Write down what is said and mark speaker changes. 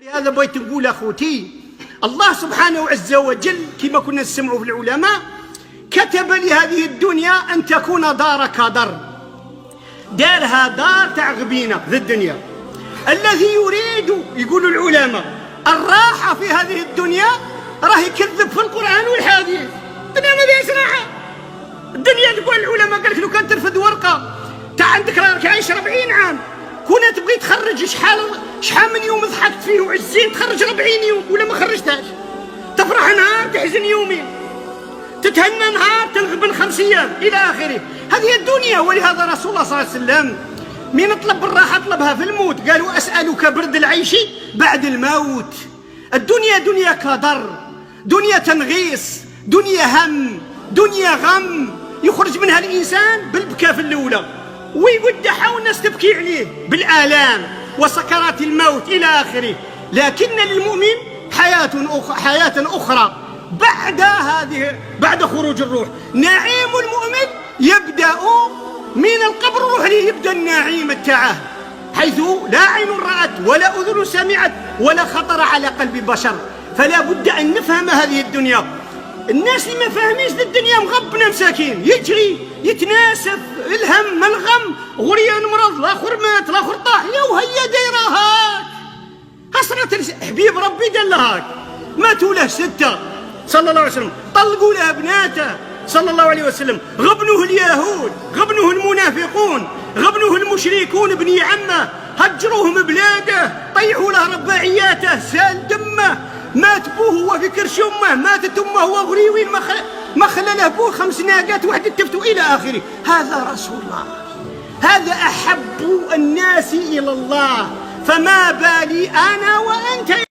Speaker 1: لهذا بغيت نقول اخوتي، الله سبحانه عز وجل كما كنا نسمعوا في العلماء كتب لهذه الدنيا ان تكون دار كدر، دارها دار تاع غبينه ذي الدنيا. الذي يريد يقول العلماء الراحه في هذه الدنيا راه يكذب في القران والحديث. الدنيا ما فيهاش راحه. الدنيا تقول العلماء قال لك لو كان ترفد ورقه تاع عندك راك عايش 40 عام، كنا تبغي تخرج شحال من يوم ضحكت فيه وعزين تخرج 40 يوم ولا ما خرجتهاش. تفرح نهار تحزن يومين، تتهنى نهار تنغبن 5 ايام الى اخره. هذه الدنيا. ولهذا رسول الله صلى الله عليه وسلم من طلب الراحه طلبها في الموت، قالوا اسالك برد العيش بعد الموت. الدنيا دنيا كدر، دنيا تنغيص، دنيا هم، دنيا غم يخرج منها الانسان بالبكاء في الاولى ويودعها والناس تبكي عليه بالآلام وسكرات الموت إلى آخره. لكن للمؤمن حياة أخرى بعد خروج الروح. نعيم المؤمن يبدأ من القبر، الروح ليه يبدأ النعيم تاعه، حيث لا عين رأت ولا أذن سمعت ولا خطر على قلب بشر. فلا بد أن نفهم هذه الدنيا. الناس اللي ما فاهمينش الدنيا مغبنة مساكين، يجري يتناسف الهم الغم، غريان مرض، الاخر مات، الاخر طاح، يا وهي دايره هاك. حسرة حبيب ربي قال له هاك، ماتوا له 6 صلى الله عليه وسلم، طلقوا له بناته صلى الله عليه وسلم، غبنوه اليهود، غبنوه المنافقون، غبنوه المشركون بني عمه، هجروه من بلاده، طيحوا له رباعياته، سال دمه، مات بوه وهو في كرش امه، ماتت امه وهو غريوين، ما خلى له بوه 5 ناقات واحد تفتوا الى اخره. هذا رسول الله، هذا احب الناس الى الله، فما بالي انا